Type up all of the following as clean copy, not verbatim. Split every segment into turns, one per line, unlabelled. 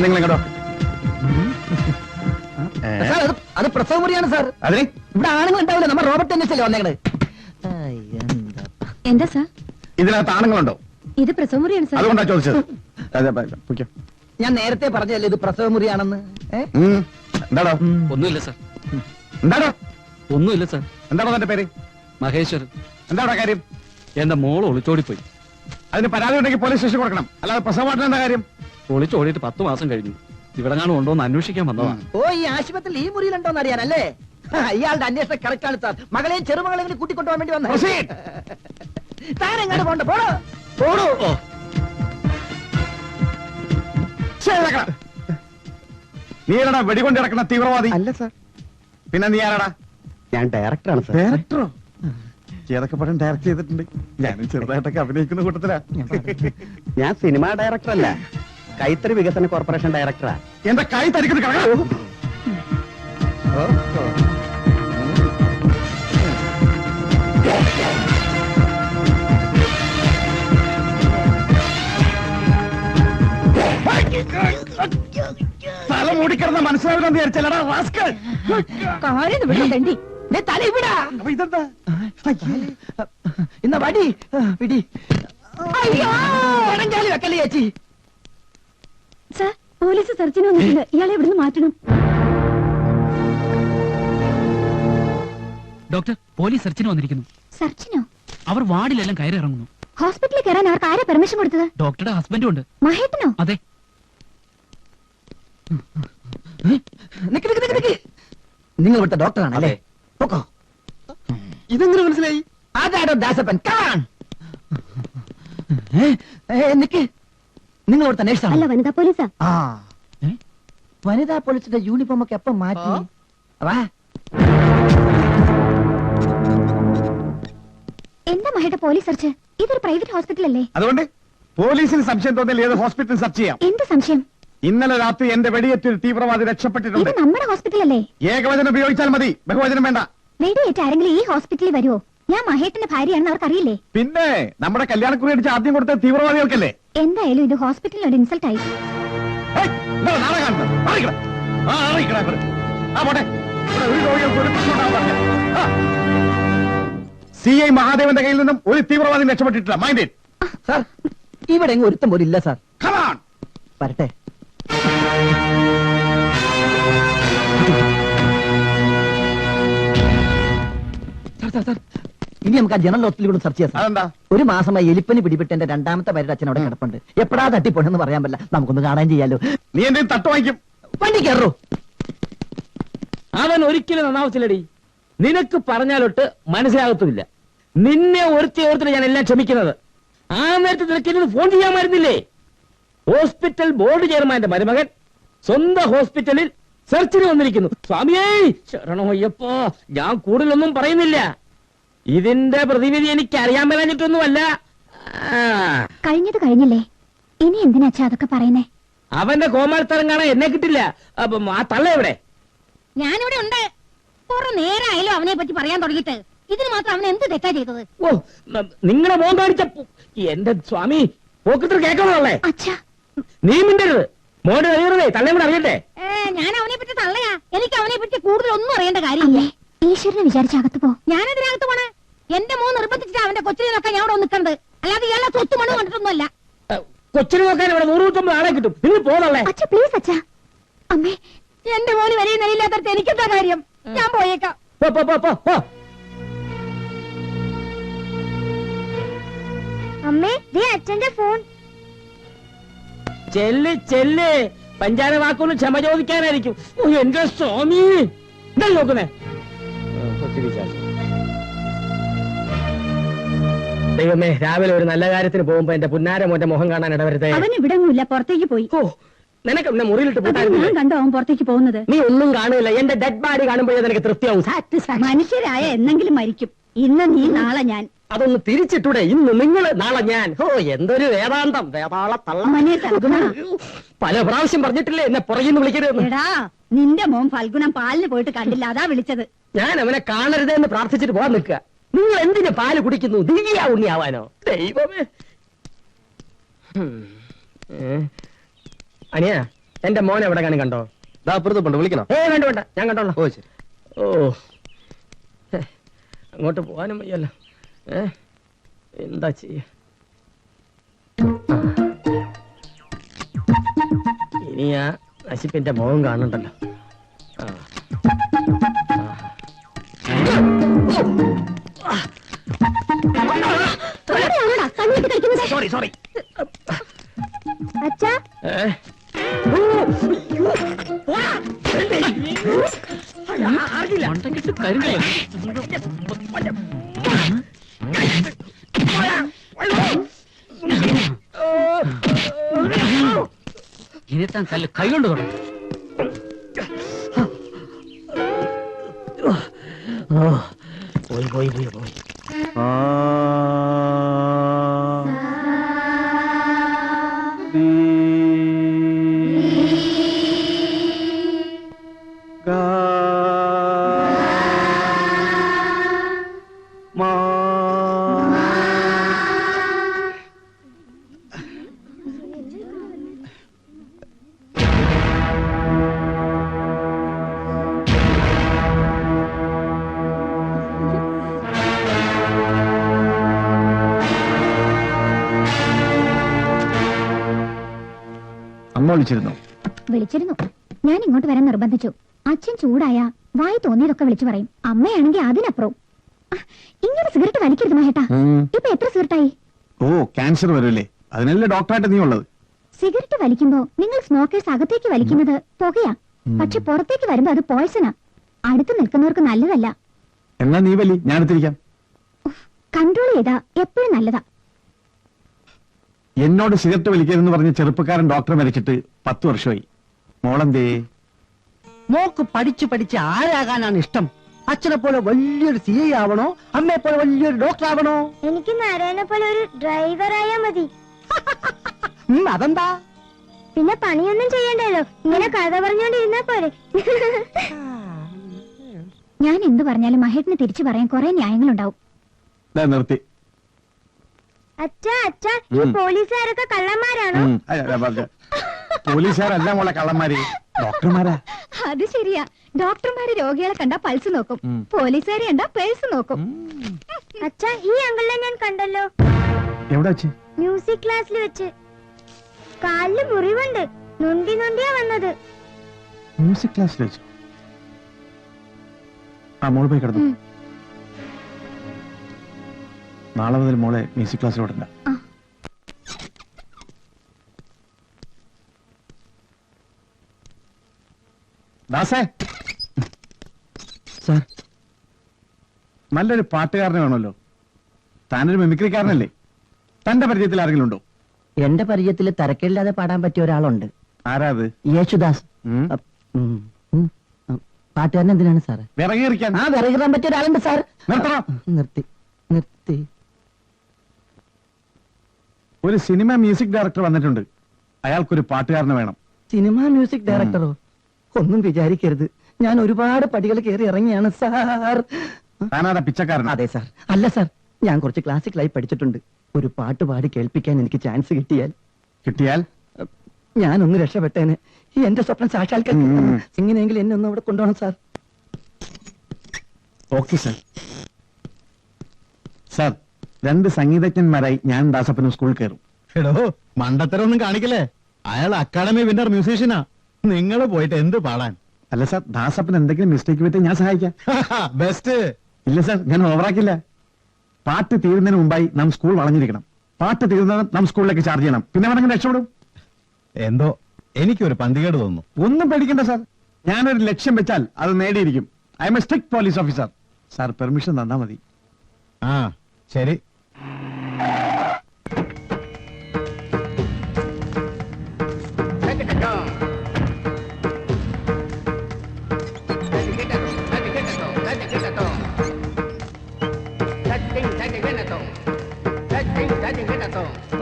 നിങ്ങൾ ഇങ്ങോട്ടോ.
അത് പ്രസവ മുറിയാണ് സാർ.
അതിന്
ഇവിടെ ആണുങ്ങൾ ഉണ്ടാവില്ല, നമ്മൾ റോബർട്ട് അന്വേഷിച്ചല്ലേ വന്നേക്കണ്.
എന്താ സാർ?
ഇതിനകത്ത് ആണുങ്ങളുണ്ടോ?
ഇത് പ്രസവ മുറിയാണ് സാർ.
അതുകൊണ്ടാ ചോദിച്ചത്.
ഞാൻ നേരത്തെ പറഞ്ഞല്ലേ ഇത് പ്രസവ മുറിയാണെന്ന്.
എന്താടോ?
ഒന്നുമില്ല സാർ.
എന്താടോ?
ഒന്നുമില്ല സാർ.
എന്താണോ എന്റെ പേര്?
മഹേശ്വരൻ.
എന്താടാ കാര്യം?
എന്റെ മോള് ഒളിച്ചോടിപ്പോയി.
അതിന് പരാതി ഉണ്ടെങ്കിൽ പോലീസ് സ്റ്റേഷൻ കൊടുക്കണം, അല്ലാതെ പ്രസവമായിട്ട് എന്താ കാര്യം?
ഒളിച്ചോടിയിട്ട് 10 മാസം കഴിഞ്ഞു. ഇവിടെ കാണും ഉണ്ടോ എന്ന് അന്വേഷിക്കാൻ വന്നതാണ്.
ഓ, ഈ ആശുപത്രിയിൽ ഈ മുറിയിലുണ്ടോന്ന് അറിയാനല്ലേ? ഇയാളുടെ അന്വേഷണം കറക്റ്റാണ് സാർ. മകളെയും ചെറുമകളെയും കൂട്ടിക്കൊണ്ടുപോകാൻ വേണ്ടി വന്ന താൻ എങ്ങോട്ട് പോണ്ട, പോടോ പോടോ.
നീ ആരാടാ വെടികൊണ്ട് കിടക്കുന്ന തീവ്രവാദി?
അല്ല സാർ.
പിന്നെ നീ ആരാടാ?
ഞാൻ ഡയറക്ടറാണ് സാർ.
ഡയറക്ടറോ? ഏതൊക്കെ പടം ഡയറക്ട് ചെയ്തിട്ടുണ്ട്? ഞാനും ചെറുതായിട്ടൊക്കെ അഭിനയിക്കുന്ന കൂട്ടത്തിലാ.
ഞാൻ സിനിമാ ഡയറക്ടർ അല്ല, കൈത്തറി വികസന കോർപ്പറേഷൻ ഡയറക്ടറാ.
എന്റെ കൈ തരിക്കുന്ന കിടക്കാം. തല മൂടിക്കിടന്ന മനസ്സിലാവില്ലെന്ന് വിചാരിച്ചല്ലടാ റാസ്കൽ.
തല ഇവിടാ.
ഇതെന്താ?
ഇന്ന വടി പിടി. അയ്യോ, ഇടങ്കാലി വെക്കല്ലേ ചേച്ചി.
സാർ, പോലീസ് സെർച്ചിന് വന്നിട്ടുണ്ട്. ഇയാളെ ഇവിടുന്ന് മാറ്റണം.
ഡോക്ടർ, പോലീസ് സെർച്ചിന് വന്നിരിക്കുന്നു.
സെർച്ചിനോ?
അവർ വാർഡിലെല്ലാം കയറി ഇറങ്ങുന്നു.
ഹോസ്പിറ്റലിൽ കയറാൻ അവർക്ക് ആരാ പെർമിഷൻ കൊടുത്തത്?
ഡോക്ടറുടെ ഹസ്ബൻഡും ഉണ്ട്.
മഹേട്ടനോ?
അതെ.
നിങ്ങൾ ഇവിടുത്തെ ഡോക്ടറാണല്ലേ? പൊക്കോ.
ഇതെങ്ങനെ മനസ്സിലായി?
അതാടോ ദാസപ്പൻ. നിക്ക്, നിങ്ങൾ ഇവിടുത്തെ നേഴ്സാണ്?
അല്ല, വനിതാ പോലീസാ.
ആ, വനിതാ പോലീസിന്റെ യൂണിഫോം ഒക്കെ എപ്പം മാറ്റി? വാ.
എന്താ മഹേട്ട പോലീസ് സെർച്ച്? ഇതൊരു പ്രൈവറ്റ് ഹോസ്പിറ്റൽ അല്ലേ?
അതുകൊണ്ട് പോലീസിന് സംശയം തോന്നിയാൽ ഏത് ഹോസ്പിറ്റൽ സെർച്ച് ചെയ്യാം.
എന്ത് സംശയം?
ഇന്നലെ രാത്രി എന്റെ വെടിയേറ്റൊരു തീവ്രവാദി രക്ഷപ്പെട്ടിട്ടുണ്ട്.
ഇത് നമ്മുടെ ഹോസ്പിറ്റൽ അല്ലേ?
ഏകവചനം ഉപയോഗിച്ചാൽ മതി, ബഹുവചനം വേണ്ട.
വെടിയേറ്റ് ആരെങ്കിലും ഈ ഹോസ്പിറ്റലിൽ വരുമോ? ഞാൻ മഹേട്ടന്റെ ഭാര്യയാണെന്ന് അവർക്കറിയില്ലേ?
പിന്നെ നമ്മുടെ കല്യാണക്കുറി അടിച്ച് ആദ്യം കൊടുത്ത തീവ്രവാദികൾക്കല്ലേ?
എന്തായാലും ഇത് ഹോസ്പിറ്റലിൽ ഒരു ഇൻസൾട്ട് ആയി.
CI മഹാദേവന്റെ കയ്യിൽ നിന്നും ഒരു തീവ്രവാദി രക്ഷപ്പെട്ടിട്ടില്ല. Mind it.
സാർ, ഇവിടെ എങ്ങും ഒരുത്തം പോലും ഇല്ല സാർ.
Come on.
വരട്ടെ. സാർ, ഇനി നമുക്ക് ആ ജനറൽ ഹോസ്പിറ്റലിൽ കൂടെ സെർച്ച് ചെയ്യാം.
അതെന്താ?
ഒരു മാസമായി എലിപ്പനി പിടിപെട്ട് എന്റെ രണ്ടാമത്തെ പേരുടെ അച്ഛൻ അവിടെ കിടപ്പുണ്ട്. എപ്പോഴാ തട്ടിപ്പോണെന്ന് പറയാൻ പറ്റില്ല. നമുക്കൊന്ന് കാണാൻ ചെയ്യാലോ.
നീ എന്തെങ്കിലും തട്ട് വാങ്ങിക്കും.
വണ്ടി കയറോ?
അവൻ ഒരിക്കലും നന്നാവത്തില്ലടി. നിനക്ക് പറഞ്ഞാലൊട്ട് മനസ്സിലാകത്തുമില്ല. നിന്നെ ഓർത്തിട്ട് ഞാൻ എല്ലാം ക്ഷമിക്കുന്നത്. ആ നേരത്തെ നിനക്ക് ഫോൺ ചെയ്യാമായിരുന്നില്ലേ? ഹോസ്പിറ്റൽ ബോർഡ് ചെയർമാന്റെ മരുമകൻ സ്വന്തം ഹോസ്പിറ്റലിൽ സെർച്ചിന് വന്നിരിക്കുന്നു. സ്വാമിയേ ശരണോ അയ്യപ്പോ, ഞാൻ കൂടുതലൊന്നും പറയുന്നില്ല. ഇതിന്റെ പ്രതിവിധി എനിക്ക് അറിയാൻ മേലാഞ്ഞിട്ടൊന്നുമല്ല.
കഴിഞ്ഞത് കഴിഞ്ഞില്ലേ, ഇനി എന്തിനാ അതൊക്കെ പറയുന്നേ?
അവന്റെ കോമാളിത്തരം കാണാൻ എന്നെ കിട്ടില്ല. ആ തള്ള എവിടെ?
ഞാനിവിടെ ഉണ്ട്. കുറെ നേരമായാലും അവനെ പറ്റി പറയാൻ തുടങ്ങിയിട്ട്. ഇതിന് മാത്രം അവൻ എന്ത് തെറ്റാ ചെയ്തത്?
ഓ, നിങ്ങളെ മോൻ കാണിച്ച എന്റെ സ്വാമി പോക്കത്തിൽ കേൾക്കണമല്ലേ? നീ മിണ്ടരുത്. മോന്റെ അറിയണേ തള്ളേ കൂടെ അറിയട്ടെ.
ഞാൻ അവനെ പറ്റി തള്ളയാ. എനിക്ക് അവനെ പറ്റി കൂടുതൽ ഒന്നും അറിയേണ്ട കാര്യമില്ല. ഈശ്വരനെ വിചാരിച്ച അകത്ത് പോ. ഞാനെതിനകത്ത് പോണേ? എന്റെ മോൻ നിർബന്ധിച്ചിട്ട് അവന്റെ കൊച്ചിനെ നോക്കാൻ ഞാൻ അവിടെ നിൽക്കണത്. അല്ലാതെ ഇയാളെ സ്വത്ത് മണ്ണ് കണ്ടിട്ടൊന്നുമല്ല.
കൊച്ചിനെ നോക്കാൻ ഇവിടെ 199 ആളെ കിട്ടും. നിങ്ങൾ പോന്നല്ലേ?
അച്ഛാ പ്ലീസ് അച്ഛാ. അമ്മേ, എന്റെ മോന് വരെയും നിലയില്ലാത്തടത്ത് എനിക്കെന്താ കാര്യം? ഞാൻ പോയേക്കാം. അമ്മേ, അച്ഛന്റെ ഫോൺ.
ചെല്ല് ചെല്ല്, പഞ്ചാര വാക്കൊന്ന് ക്ഷമ ചോദിക്കാനായിരിക്കും. എന്റെ സ്വാമി എന്താ നോക്കുന്നേ? ദൈവമേ, രാവിലെ ഒരു നല്ല കാര്യത്തിന് പോകുമ്പോ എന്റെ പുന്നാര മോന്റെ മുഖം കാണാൻ ഇടവരുത്തേ.
അവൻ ഇവിടെങ്ങുമില്ല, പുറത്തേക്ക് പോയി.
ഓ, നിനക്ക് എന്നെ മുറിയിലിട്ട് പോട്ടായിരുന്നു.
കണ്ടോ അവൻ പുറത്തേക്ക് പോകുന്നത്?
നീ ഒന്നും കാണില്ല. എന്റെ ഡെഡ് ബോഡി കാണുമ്പോഴേ നിനക്ക് തൃപ്തിയാവും.
മനുഷ്യരായ എന്നെങ്കിലും മരിക്കും. ഇന്ന് നീ, നാളെ ഞാൻ.
അതൊന്ന് തിരിച്ചിട്ടൂടെ? ഇന്ന് നിങ്ങള്, നാളെ ഞാൻ. ഓ, എന്തൊരു വേദാന്തം, വേതാള തള്ള. പല പ്രാവശ്യം പറഞ്ഞിട്ടില്ലേ എന്നെ പുറകിന്ന് വിളിക്കരുത്.
എടാ, നിന്റെ മോൻ ഫൽഗുണം പാലിന് പോയിട്ട് കണ്ടില്ല, അതാ വിളിച്ചത്.
ഞാൻ അവനെ കാണരുത് എന്ന് പ്രാർത്ഥിച്ചിട്ട് പോകാൻ നിൽക്കുക. നിങ്ങൾ എന്തിനു പാല് കുടിക്കുന്നു? ദിവ്യ ഉണ്ണിയാവാനോ? ദൈവമേ. അനിയ എന്റെ മോൻ എവിടെ കാണി കണ്ടോ?
അപ്പുറത്ത് വിളിക്കണം.
വേണ്ട വേണ്ട, ഞാൻ കണ്ടോളാം.
ഓ ശരി.
ഓ അങ്ങോട്ട് പോകാനും വയ്യല്ലോ. എന്താ ചെയ്യ? ഇനി ആ നശിപ്പിന്റെ മുഖം കാണണ്ടല്ലോ. Sorry sorry.
അച്ഛാ
മണ്ടക്കിട്ട് കരിങ്കല. ഇനിത്താൻ കല്ല് കൈകൊണ്ട് തുടങ്ങും.
പോയി പോയി പോയി പോയി.
അമ്മ വിളിച്ചിരുന്നു.
വിളിച്ചിരുന്നു. ഞാൻ ഇങ്ങോട്ട് വരാൻ നിർബന്ധിച്ചു. അച്ഛൻ ചൂടായ വായി തോന്നിയതൊക്കെ വിളിച്ചു പറയും. അമ്മയാണെങ്കിൽ അതിനപ്പുറവും. ഇങ്ങനെ സിഗരറ്റ് വലിക്കരുത് മഹേട്ടാ. ഇപ്പൊ എത്ര സിഗരറ്റായി?
ഓ ക്യാൻസർ വരൂല്ലേ, അതിനല്ലേ ഡോക്ടറായിട്ട് നീ ഉള്ളത്.
സിഗരറ്റ് വലിക്കുമ്പോ നിങ്ങൾ സ്മോക്കേഴ്സ് അകത്തേക്ക് വലിക്കുന്നത് പുകയാ, പക്ഷെ പുറത്തേക്ക് വരുമ്പോ അത് പോയ്സണാ. അടുത്ത് നിൽക്കുന്നവർക്ക് നല്ലതല്ല.
എന്നാ നീ വലി, ഞാൻ എടുത്തിരിക്കാം.
കൺട്രോൾ ചെയ്താ എപ്പോഴും നല്ലതാ.
എന്നോട് സിഗരറ്റ് വലിക്കരുതെന്ന് പറഞ്ഞ ചെറുപ്പക്കാരൻ ഡോക്ടർ മരിച്ചിട്ട് 10 വർഷമായി. മോളെന്തേ?
മോക്ക് പഠിച്ച് പഠിച്ച് ആരാകാനാണ് ഇഷ്ടം? അച്ഛനെ പോലെ വലിയൊരു CI ആവണോ, അമ്മയെ പോലെ വലിയൊരു ഡോക്ടർ ആവണോ?
എനിക്ക് നാരായണ പോലെ ഒരു ഡ്രൈവറായാ മതി.
അതെന്താ?
പിന്നെ പണിയൊന്നും ചെയ്യണ്ടല്ലോ, ഇങ്ങനെ കഥ പറഞ്ഞോണ്ടിരുന്നാ പോരെ. ഞാൻ എന്ത് പറഞ്ഞാലും മഹേട്ടിന് തിരിച്ചു പറയാൻ കുറെ ന്യായങ്ങളുണ്ടാവും.
നിർത്തി.
അച്ഛാ അച്ഛാ, ഈ പോലീസുകാരൊക്കെ കള്ളന്മാരാണോ?
പോലീസുകാരല്ല മോളെ കള്ളന്മാര്, ഡോക്ടർമാരാ.
അത് ശരിയാ. ഡോക്ടർമാര് രോഗികളെ കണ്ടാ പൾസ് നോക്കും, പോലീസുകാരെ കണ്ടാ പേഴ്സ് നോക്കും. അച്ഛാ, ഈ അങ്കിളിനെ ഞാൻ കണ്ടല്ലോ.
എവിടെ വെച്ച്?
മ്യൂസിക് ക്ലാസ്സിൽ വെച്ച്. കാലില് മുറിവുണ്ട്, നൊണ്ടി നൊണ്ടിയാ വന്നത്.
മ്യൂസിക് ക്ലാസ്സിൽ വെച്ചു. ആ മോള് പോയി കിടന്നു. നാളെ മുതൽ മോളെ മ്യൂസിക് ക്ലാസ്സിൽ വിടണ്ട. ദാസേ,
സാർ,
നല്ലൊരു പാട്ടുകാരനെ വേണമല്ലോ. താനൊരു മിമിക്രിക്കാരനല്ലേ? തന്റെ പരിചയത്തിൽ ആരെങ്കിലും ഉണ്ടോ?
എന്റെ പരിചയത്തിൽ തരക്കേടില്ലാതെ പാടാൻ പറ്റിയ ഒരാളുണ്ട്.
ആരാ അത്?
യേശുദാസ്. പാട്ടുകാരൻ എന്തിനാണ് സാറ്?
വിറകേറിക്കാൻ.
ആ വിറകിടാൻ പറ്റിയ ഒരാളുണ്ട് സാർ.
നിർത്തണം.
നിർത്തി നിർത്തി.
ഒരു സിനിമ മ്യൂസിക് ഡയറക്ടർ വന്നിട്ടുണ്ട്. അയാൾക്കൊരു പാട്ടുകാരനെ വേണം.
സിനിമ മ്യൂസിക് ഡയറക്ടറോ? ഒന്നും വിചാരിക്കരുത്, ഞാൻ ഒരുപാട് പടികൾ കയറി ഇറങ്ങിയാണ് സാർ.
താനാടാ പിച്ചക്കാരൻ?
അതെ സാർ. അല്ല സാർ, ഞാൻ കുറച്ച് ക്ലാസിക്കലായി പഠിച്ചിട്ടുണ്ട്. ഒരു പാട്ട് പാടി കേൾപ്പിക്കാൻ എനിക്ക് ചാൻസ്
കിട്ടിയാൽ
ഞാനൊന്ന് രക്ഷപ്പെട്ടേനെ. എന്റെ സ്വപ്നം സാക്ഷാത്കരിക്കും. എങ്ങനെയെങ്കിലും എന്നെ ഒന്ന് അവിടെ കൊണ്ടുപോകണം സാർ.
Okay sir. സാർ, 2 സംഗീതജ്ഞന്മാരായി ഞാൻ ദാസപ്പനും സ്കൂളിൽ കയറും.
എടോ, മണ്ടത്തരൊന്നും കാണിക്കല്ലേ. അയാൾ അക്കാഡമി വിന്നർ മ്യൂസീഷ്യനാ. നിങ്ങൾ പോയിട്ട് എന്ത് പാടാൻ?
അല്ല സാർ, ദാസപ്പൻ എന്തെങ്കിലും മിസ്റ്റേക്ക് പറ്റി ഞാൻ സഹായിക്കാം.
ബെസ്റ്റ്.
ഇല്ല സാർ, ഞാൻ ഓവറാക്കില്ല. പാട്ട് തീരുന്നതിന് മുമ്പായി നാം സ്കൂൾ വളഞ്ഞിരിക്കണം. പാട്ട് തീർന്നത് നാം സ്കൂളിലേക്ക് ചാർജ് ചെയ്യണം. പിന്നെ വേണമെങ്കിൽ രക്ഷപ്പെടും.
എന്തോ എനിക്കൊരു പന്തികേട് തോന്നുന്നു.
ഒന്നും പേടിക്കണ്ട സാർ, ഞാനൊരു ലക്ഷ്യം വെച്ചാൽ അത് നേടിയിരിക്കും. I am a strict police officer. Sir permission തന്നാ മതി.
ആ ശരി.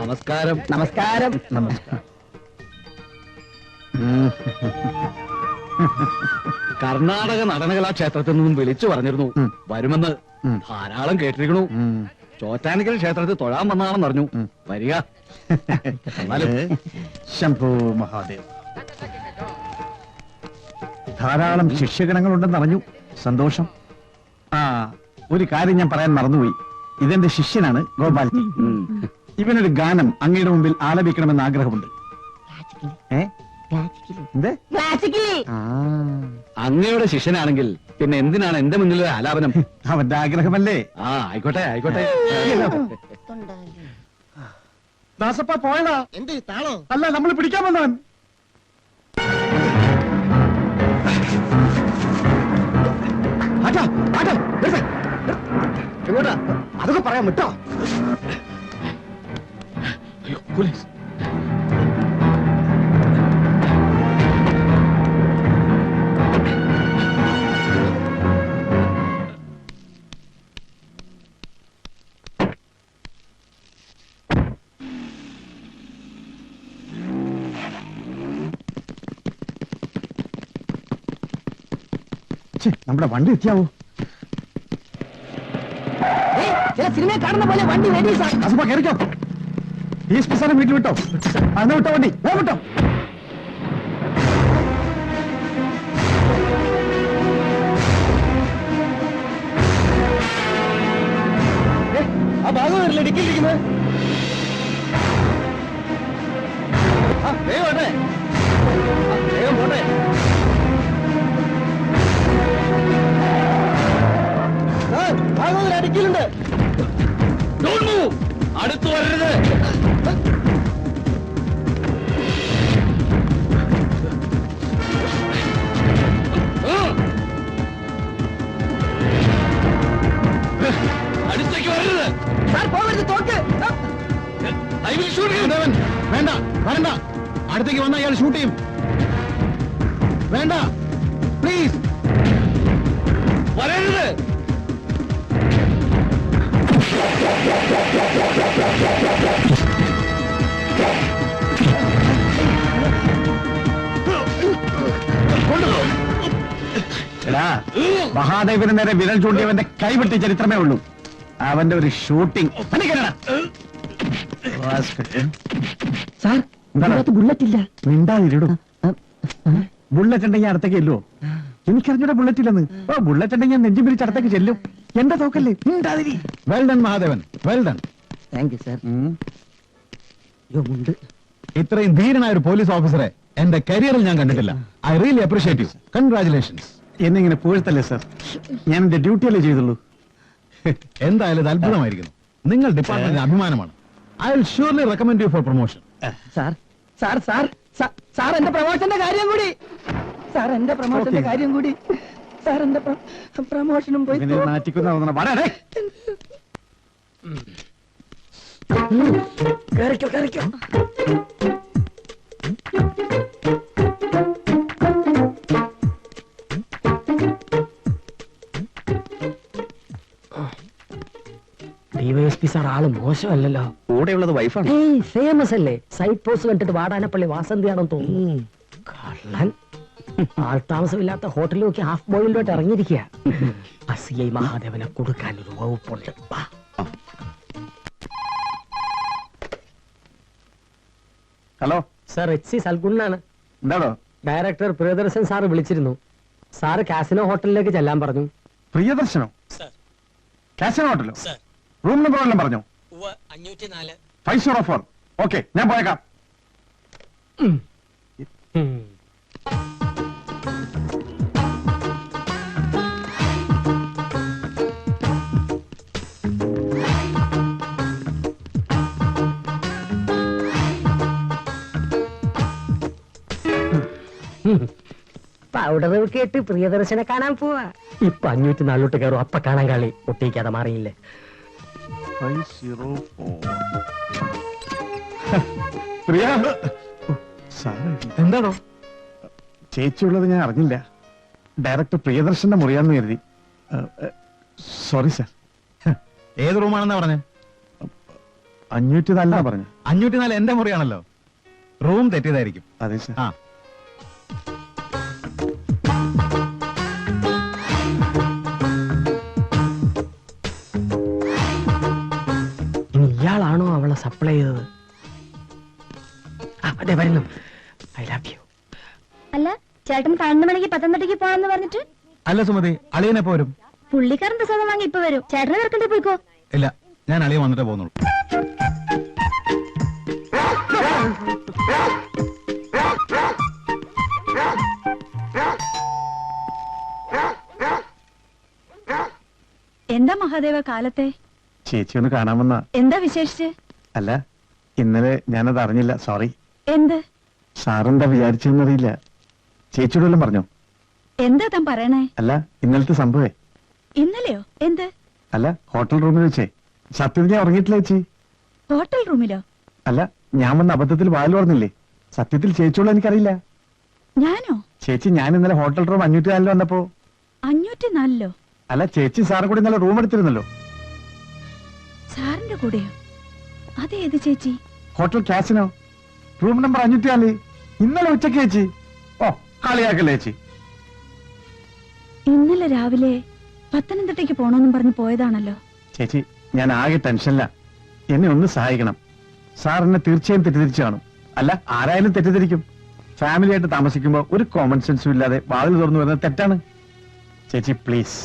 നമസ്കാരം.
നമസ്കാരം.
നമസ്കാരം.
കർണാടക നടനകലാ ക്ഷേത്രത്തിൽ നിന്നും വിളിച്ചു പറഞ്ഞിരുന്നു വരുമെന്ന്. ധാരാളം കേട്ടിരിക്കണു. ചോറ്റാനിക്കൽ ക്ഷേത്രത്തിൽ തൊഴാൻ വന്നാണെന്ന് അറിഞ്ഞു. വരിക.
ശംഭോ മഹാദേവ്. ധാരാളം ശിഷ്യഗണങ്ങളുണ്ടെന്ന് അറിഞ്ഞു. സന്തോഷം. ആ, ഒരു കാര്യം ഞാൻ പറയാൻ മറന്നുപോയി. ഇതെന്റെ ശിഷ്യനാണ് ഗോപാൽജി. ഇവനൊരു ഗാനം അങ്ങയുടെ മുമ്പിൽ ആലപിക്കണമെന്ന് ആഗ്രഹമുണ്ട്. ഏ? എന്ത്?
ക്ലാസിക്കലി
അങ്ങയുടെ ശിഷ്യനാണെങ്കിൽ പിന്നെ എന്തിനാണ് എന്റെ മുന്നിൽ ഒരു ആലാപനം?
അവന്റെ ആഗ്രഹമല്ലേ?
ആ, ആയിക്കോട്ടെ ആയിക്കോട്ടെ.
ദാസപ്പ പോയടാ.
എന്ത് താളോ?
അല്ല, നമ്മൾ പിടിക്കാൻ വന്നവൻ. ആട്ടാ, ആട്ടാ, നിർത്ത്. എങ്ങോട്ടാ? അതൊക്കെ പറയാൻ വിട്ടോ.
അയ്യോ, പോലീസ്.
ഛെ, നമ്മുടെ വണ്ടി എത്തിയാവോ?
ചില സിനിമയെ കാണുന്ന പോലെ വണ്ടി റെഡി സാർ.
ദാസപ്പ കയറിക്കോ. ഈ സ്പെസാരം വീട്ടിൽ വിട്ടോ. അന്ന് വിട്ടോ വണ്ടി. വിട്ടോ. ആ ഭാഗം വരില്ല, ഡിക്കിലിരിക്കുന്നത്. വേഗം പോട്ടെ. വേഗം പോട്ടെ. ഭാഗം അടിക്കലുണ്ട്.
Don't move. അടുത്ത് വരരുത്. അടുത്തേക്ക് വരരുത്.
സാർ പോകരുത്, തോക്ക്.
I will shoot you.
വേണ്ട വരണ്ട, അടുത്തേക്ക് വന്ന അയാൾ ഷൂട്ട് ചെയ്യും. വേണ്ട, പ്ലീസ്.
വരരുത്.
എടാ, മഹാദേവന് നേരെ വിരൽ ചൂണ്ടിയവന്റെ കൈവിട്ടിയ ചരിത്രമേ ഉള്ളൂ. അവന്റെ ഒരു ഷൂട്ടിംഗ്.
സാർ ബുള്ളറ്റ് ഇല്ല.
മിണ്ടാതിരിടും. ബുള്ളറ്റ് ഉണ്ടെങ്കിൽ അടുത്തേക്ക് ചെല്ലുവോ? എനിക്കറിഞ്ഞൂടെ ബുള്ളറ്റ് ഇല്ലെന്ന്. ഓ, ബുള്ളറ്റ് ഉണ്ടെങ്കിൽ ഞാൻ നെഞ്ചു പിരിച്ച് അടുത്തേക്ക് ചെല്ലും. എന്റെ തോക്കല്ലേ? മിണ്ടാതിരി.
Well done Mahadevan, well done.
Thank you sir. ഉണ്ട്.
ഇത്രയും ധീരനായ ഒരു പോലീസ് ഓഫീസറെ എന്റെ കരിയറിൽ ഞാൻ കണ്ടിട്ടില്ല. I really appreciate you. Congratulations.
എന്നിങ്ങനെ പുകഴ്ത്തല്ലേ സാർ? ഞാൻ എന്റെ ഡ്യൂട്ടിയല്ലേ ചെയ്തുള്ളൂ.
എന്തായാലും ഇത് അത്ഭുതമായിരിക്കുന്നു. നിങ്ങൾ ഡിപ്പാർട്ട്മെന്റിന് അഭിമാനമാണ്. I will surely recommend you for promotion.
Sir sir sir sir എന്റെ പ്രൊമോഷന്റെ കാര്യം കൂടി. സാർ എന്റെ പ്രൊമോഷന്റെ
Okay.
കാര്യം കൂടി. സാർ എന്റെ പ്രൊമോഷനും പോയി.
ഇവനെ നാറ്റിക്കുന്ന വളരെ
കേറിക്കോ കേറിക്കോ.
ഡിവൈഎസ്പി സാർ ആള് മോശമല്ലല്ലോ.
കൂടെയുള്ളത് വൈഫാണ്.
ഫേമസ് അല്ലേ? സൈറ്റ് പോസ്റ്റ് കണ്ടിട്ട് വാടാനപ്പള്ളി വാസന്തിയാണെന്ന് തോന്നുന്നു. കള്ളൻ. ആൾ താമസമില്ലാത്ത ഹോട്ടലിലൊക്കെ ഹാഫ് ബോയിലോട്ട് ഇറങ്ങിയിരിക്കുക. അസിഐ മഹാദേവനെ കൊടുക്കാൻ ഒരു വകുപ്പുണ്ട്. വാ.
Hello,
sir HC സൽഗുണാണ്.
എന്താണോ?
ഡയറക്ടർ പ്രിയദർശൻ സാറ് വിളിച്ചിരുന്നു. സാറ് കാസിനോ ഹോട്ടലിലേക്ക് ചെല്ലാൻ പറഞ്ഞു.
പ്രിയദർശനോ? കാസിനോ ഹോട്ടലോ? റൂം നമ്പർ എല്ലാം പറഞ്ഞോ? 504. ഓക്കെ, ഞാൻ പോയേക്കാം.
പൗഡർ കേട്ട് പ്രിയദർശനെ കാണാൻ പോവാ. ഇപ്പൊ 504 കയറും. അപ്പ കാണാൻ കളി ഒട്ടിക്കാതെ മാറിയില്ലേ.
504. പ്രിയ,
എന്താണോ?
ചേച്ചിയുള്ളത് ഞാൻ അറിഞ്ഞില്ല. ഡയറക്ടർ പ്രിയദർശന്റെ മുറിയാന്ന് കരുതി. Sorry sir.
ഏത് റൂമാണെന്നാ പറഞ്ഞേ?
504 പറഞ്ഞു.
504 എന്റെ മുറിയാണല്ലോ. റൂം തെറ്റിയതായിരിക്കും.
അതെ സാർ.
ആ,
ഇനി ഇയാളാണോ അവളെ സപ്ലൈ ചെയ്തത്? അതെ വരുന്നു. I love you.
അല്ല ചേട്ടൻ 12 മണിക്ക് പത്തനംതിട്ടയ്ക്ക് പോകാന്ന് പറഞ്ഞിട്ട്
അല്ല സുമതി, അളിയനെപ്പോ വരും?
പുള്ളിക്കാരൻ പ്രസാദം വാങ്ങി ഇപ്പൊ വരും. ചേട്ടനെ നിറക്കണ്ടേ പോയിക്കോ.
ഇല്ല, ഞാൻ അളിയൻ വന്നിട്ടേ പോകുന്നുള്ളൂ.
എന്താ മഹാദേവ കാലത്തെ?
ചേച്ചി ഒന്ന് കാണാമെന്ന.
എന്താ വിശേഷിച്ച്?
അല്ല, ഇന്നലെ ഞാനത് അറിഞ്ഞില്ല, സോറി.
എന്ത്?
സാറെന്താ വിചാരിച്ചെന്നറിയില്ല. ചേച്ചിയോട് വല്ലതും പറഞ്ഞോ?
എന്താ താൻ പറയണേ?
അല്ല, ഇന്നലത്തെ സംഭവേ.
ഇന്നലെയോ? എന്ത്?
അല്ല, ഹോട്ടൽ റൂമിൽ വെച്ചേ. സത്യത്തിൽ ഞാൻ ഉറങ്ങിയിട്ടില്ല ചേച്ചി.
ഹോട്ടൽ റൂമിലോ?
അല്ല, ഞാൻ വന്ന അബദ്ധത്തിൽ വാൽ പറഞ്ഞില്ലേ. സത്യത്തിൽ ചേച്ചിയോട് എനിക്കറിയില്ല.
ഞാനോ?
ചേച്ചി, ഞാൻ ഇന്നലെ ഹോട്ടൽ റൂം 504 വന്നപ്പോ.
504ലോ?
അല്ല, ചേച്ചി സാറും കൂടി ഇന്നലെ റൂം എടുത്തിരുന്നല്ലോ.
സാറിന്റെ കൂടെയോ? അതേത് ചേച്ചി?
Hotel casino, room number 504. ഇന്നലെ ഉച്ചക്ക് ചേച്ചി. ഓ, കളിയാക്കല്ലേ ചേച്ചി.
ഇന്നലെ രാവിലെ പത്തനംതിട്ടയ്ക്ക് പോണോന്നും പറഞ്ഞ് പോയതാണല്ലോ.
ചേച്ചി, ഞാൻ ആകെ ടെൻഷനില്ല. എന്നെ ഒന്ന് സഹായിക്കണം. സാർ എന്നെ തീർച്ചയായും തെറ്റിദ്ധരിച്ചു കാണും. അല്ല, ആരായാലും തെറ്റിദ്ധരിക്കും. ഫാമിലി ആയിട്ട് താമസിക്കുമ്പോ ഒരു കോമൺ സെൻസും ഇല്ലാതെ വാതിൽ തുറന്നു വരുന്നത് തെറ്റാണ്. ചേച്ചി പ്ലീസ്.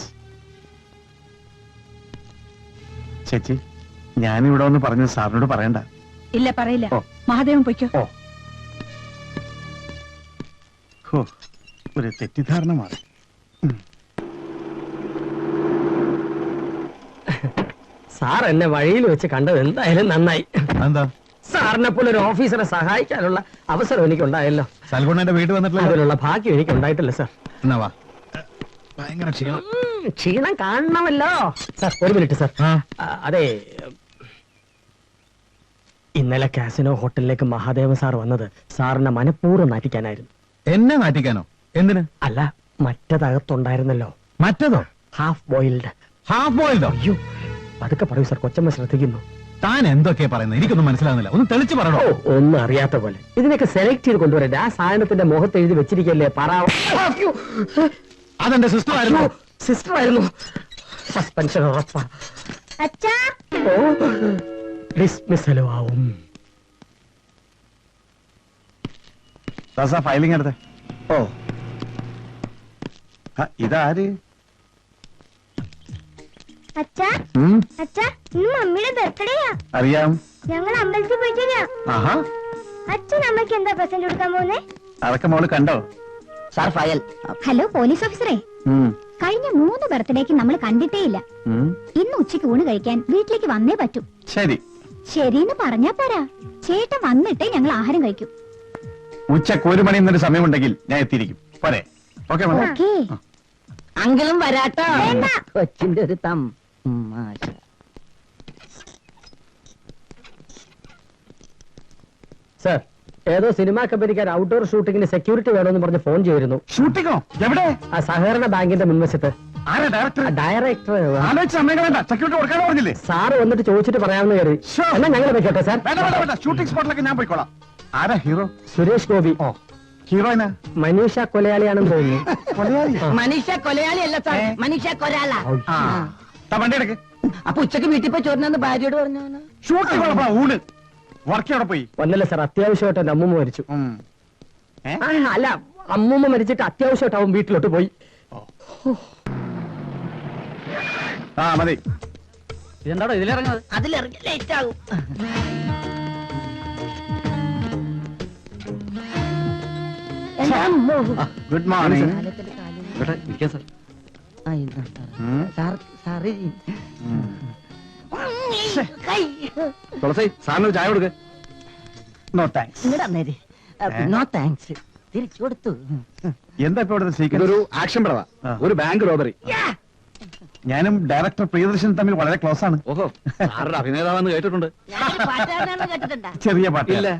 ചേച്ചി, ഞാനിവിടെ ഒന്ന് പറഞ്ഞത് സാറിനോട് പറയണ്ട.
ഇല്ല, പറയില്ല.
ഓ.
മഹാദേവൻ പൊയ്ക്കോ.
ഓ, ഹോ, ഒരു തെറ്റിദ്ധാരണ മാറി.
സാർ എന്നെ വഴിയിൽ വെച്ച് കണ്ടത് എന്തായാലും നന്നായി.
എന്താ?
സാറിനെ പോലെ ഒരു ഓഫീസറെ സഹായിക്കാനുള്ള അവസരം എനിക്ക് ഉണ്ടായല്ലോ.
സൽഗുണന്റെ വീട്ടിൽ വന്നിട്ടില്ല?
അതിനുള്ള ഭാഗ്യം എനിക്ക് ഉണ്ടായിട്ടില്ല സാർ.
എന്നാ വാ. ഭയങ്കര ക്ഷീണം.
ക്ഷീണം കാണണമല്ലോ. സാർ, ഒരു മിനിറ്റ് സാർ. അതെ, ഇന്നലെ കാസിനോ ഹോട്ടലിലേക്ക് മഹാദേവൻ സാർ വന്നത് സാറിനെ മനഃപൂർവ്വം നാറ്റിക്കാനായിരുന്നു.
എന്നെ നാട്ടിക്കാനോ? എന്തിന്?
അല്ല, മറ്റതകത്തുണ്ടായിരുന്നല്ലോ.
മറ്റതോ?
Half boiled.
ഹാഫ് ബോയിൽഡോ?
അയ്യോ, പതുക്കെ പറയൂ സാർ, കൊച്ചമ്മ ശ്രദ്ധിക്കുന്നു.
താൻ എന്തൊക്കെയാ പറയുന്നത്? എനിക്കൊന്നും മനസ്സിലാകുന്നില്ല. ഒന്ന് തെളിച്ച് പറയണോ?
ഒന്നും അറിയാത്ത പോലെ. ഇതിനൊക്കെ സെലക്ട് ചെയ്ത് കൊണ്ടുവരട്ടെ. ആ സാധനത്തിന്റെ മുഖത്ത് എഴുതി വെച്ചിരിക്കല്ലേ പറ.
അതെന്റെ സിസ്റ്റർ ആയിരുന്നു.
സിസ്റ്റർ ആയിരുന്നു. സസ്പെൻഷൻ ഉറപ്പാ.
അച്ഛാ,
ഓ, ഡിസ്മിസലും ആവും.
ദാസാ ഫയലിംഗ് എടുത്തേ. ഓ, ഇതാര്?
അച്ഛാ,
ഉം,
അച്ഛാ, ഇന്ന് മമ്മിയുടെ ബർത്ത്ഡേയാ.
അറിയാം.
ഞങ്ങൾ അമ്പലത്തിൽ പോയിട്ട് വരാം.
ആഹാ,
അച്ഛൻ അമ്മയ്ക്ക് എന്താ പ്രസന്റ് കൊടുക്കാൻ പോകുന്നേ?
അതൊക്കെ മോള് കണ്ടോ?
Sir file.
ഹലോ പോലീസ് ഓഫീസറെ,
ഉം,
കഴിഞ്ഞ 3 ബർത്ത്ഡേക്ക് നമ്മൾ കണ്ടിട്ടേ ഇല്ല.
ഉം,
ഇന്ന് ഉച്ചയ്ക്ക് ഊണ് കഴിക്കാൻ വീട്ടിലേക്ക് വന്നേ പറ്റൂ.
ശരി.
ശരിന്ന് പറഞ്ഞാ പോരാ, ചേട്ടൻ വന്നിട്ടേ ഞങ്ങൾ ആഹാരം കഴിക്കും.
ഉച്ചക്ക് 1 മണി എന്നൊരു സമയമുണ്ടെങ്കിൽ ഞാൻ എത്തിയിരിക്കും. പോരെ? ഓക്കെ മോളെ.
ഓക്കേ.
അങ്കിളും വരാട്ടോ.
വേണ്ട.
കൊച്ചിന്റെ ഒരു തമാശ.
സാർ, ഏതോ സിനിമാ കമ്പനിക്കാർ ഔട്ട്ഡോർ ഷൂട്ടിങ്ങിന് സെക്യൂരിറ്റി വേണമെന്ന് പറഞ്ഞ് ഫോൺ ചെയ്തിരുന്നു.
ഷൂട്ടിങ്ങോ? എവിടെ?
ആ സഹകരണ ബാങ്കിന്റെ മുൻവശത്ത്.
ആരാ ഡയറക്ടർ?
ഡയറക്ടർ
ആലോചിച്ച് സമയം വേണ്ട. സെക്യൂരിറ്റി കൊടുക്കാനോ പറഞ്ഞില്ലേ?
സാറ് വന്നിട്ട് ചോദിച്ചിട്ട് പറയാമെന്ന് കരുതി.
Sure.
എന്നാ ഞങ്ങൾ വെക്കട്ടെ സാർ.
വേണ്ട വേണ്ട വേണ്ട. ഷൂട്ടിംഗ് സ്പോട്ടിലൊക്കെ ഞാൻ പോയിക്കോളാം. ആരാ ഹീറോ?
സുരേഷ് ഗോപി.
ഹീറോയിനാ?
മനീഷ കൊലയാളിയാണെന്ന് തോന്നുന്നു.
കൊലയാളിയാ?
മനീഷ കൊലയാളി അല്ല സാർ, മനീഷ കൊരാള.
ആ, വണ്ടി എടുക്ക്.
അപ്പൊ ഉച്ചക്ക് വീട്ടിൽ പോയി ചോറിനെന്ന് ഭാര്യയോട് പറഞ്ഞു.
ഷൂട്ടിംഗ് കുഴപ്പ ഊണ്. വർക്ക് അവിടെ പോയി.
ഒന്നല്ല സാർ, അത്യാവശ്യമായിട്ട് എന്റെ അമ്മൂമ്മ മരിച്ചു.
ഉം. ഏ?
അല്ല, അമ്മൂമ്മ മരിച്ചിട്ട് അത്യാവശ്യമായിട്ട് അവൻ വീട്ടിലോട്ട് പോയി.
ആ, മതി.
ഇതെന്താടോ ഇതിലിറങ്ങുന്നത്?
അതിലിറങ്ങി ലേറ്റ് ആകും.
Good morning.
ഇവിടെ ഇരിക്കാം സാർ.
സാറ്
തുളസി, സാറിന് ചായ കൊടുക്ക്.
No thanks.
ഇങ്ങോട്ട് തന്നേര്. No thanks. തിരിച്ചു കൊടുത്തു.
എന്താ ഇപ്പൊ ഇവിടുത്തെ സീക്രട്ട്?
ഇതൊരു ആക്ഷൻ പടവാ.
ആ.
ഒരു ബാങ്ക് റോബറി.
ഞാനും ഡയറക്ടർ പ്രിയദർശനും തമ്മിൽ വളരെ ക്ലോസ് ആണ്.
ഓഹോ, സാറുടെ അഭിനേതാവെന്ന് കേട്ടിട്ടുണ്ട്.
ഞാൻ പാട്ടാണെന്ന് കേട്ടിട്ടുണ്ടാ?
ചെറിയ പാട്ട്.
ഇല്ല.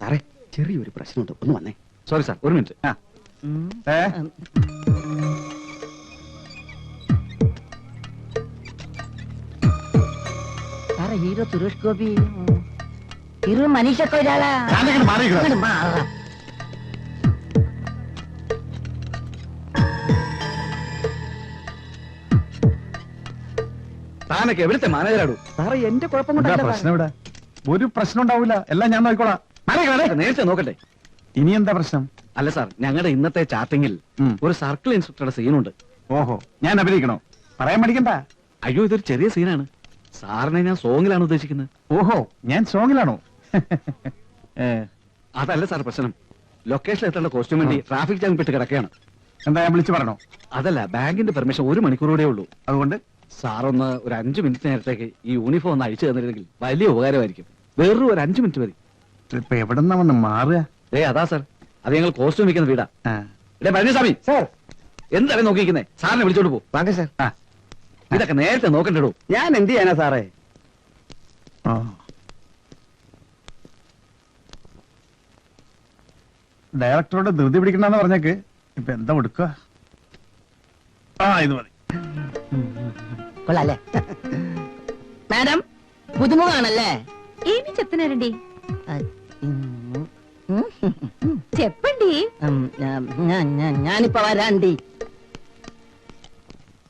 സാറേ, ചെറിയൊരു പ്രശ്നമുണ്ട്. ഒന്ന് വന്നേ.
സോറി സാർ, ഒരു മിനിറ്റ്.
ആ. ഏ?
സാറേ, ഹീറോ സുരേഷ് ഗോപി. ഹീറോ മനീഷ കൊരാള.
ഞാനിങ്ങനെ മാറിയിരിക്കണം.
അങ്ങട് മാറാം.
താനൊക്കെ എവിടുത്തെ മാനേജറാടു?
സാറേ, എന്റെ കുഴപ്പം
എന്താ
കൊണ്ടല്ല
പ്രശ്നം ഇവിടെ? ഒരു പ്രശ്നം ഉണ്ടാവൂല. എല്ലാം ഞാൻ നോക്കിക്കോളാം.
നേരത്തെ നോക്കട്ടെ.
ഇനി എന്താ പ്രശ്നം?
അല്ല സാർ ഞങ്ങളുടെ ഇന്നത്തെ ചാർട്ടിങ്ങിൽ
ഉം.
ഒരു സർക്കിൾ ഇൻസ്പെക്ടറുടെ സീനുണ്ട്.
ഓഹോ, ഞാൻ അഭിനയിക്കണോ? പറയാൻ പഠിക്കണ്ട.
അയ്യോ ഇതൊരു ചെറിയ സീനാണ്. സാറിനെ ഞാൻ സോങ്ങിലാണ് ഉദ്ദേശിക്കുന്നത്.
ഓഹോ, ഞാൻ സോങ്ങിലാണോ?
അതല്ല സാർ പ്രശ്നം. ലൊക്കേഷനിൽ എത്തേണ്ട കോസ്റ്റ്യൂം വേണ്ടി ട്രാഫിക് ജാം പെട്ട് കിടക്കുകയാണ്.
എന്താ, ഞാൻ വിളിച്ചു പറഞ്ഞോ?
അതല്ല, ബാങ്കിന്റെ പെർമിഷൻ 1 മണിക്കൂറോടെ ഉള്ളൂ.
അതുകൊണ്ട്
സാറൊന്ന് ഒരു 5 മിനിറ്റ് നേരത്തേക്ക് ഈ യൂണിഫോം ഒന്ന് അഴിച്ചു തന്നിരുന്നെങ്കിൽ വലിയ ഉപകാരമായിരിക്കും. വെറും ഒരു 5 മിനിറ്റ് മതി.
ഇപ്പൊ എവിടെന്നാ വന്ന് മാറുക?
അതാ സാർ, അത് ഞങ്ങൾ കോസ്റ്റ്യൂം വെക്കുന്ന വീടാ. പഴനിസ്വാമി
സാർ
എന്താണ് നോക്കിയിരിക്കുന്നേ? സാറിനെ വിളിച്ചോണ്ട് പോ.
വാങ്ങ സാർ.
ഇതൊക്കെ നേരത്തെ നോക്കണ്ടോ?
ഞാൻ എന്ത് ചെയ്യാനാ സാറേ?
ഡയറക്ടറോട് ധൃതി പിടിക്കണ്ടെന്ന് പറഞ്ഞേക്ക്. ഇപ്പൊ എന്താ കൊടുക്കുക? ഇത് മതി.
കൊള്ളാല്ലേ മാഡം? പുതുമുഖാണല്ലേ?
ఏమి చెప్తున్నారండి చెప్పండి.
ഞാനിപ്പോ വരാണ്ടി.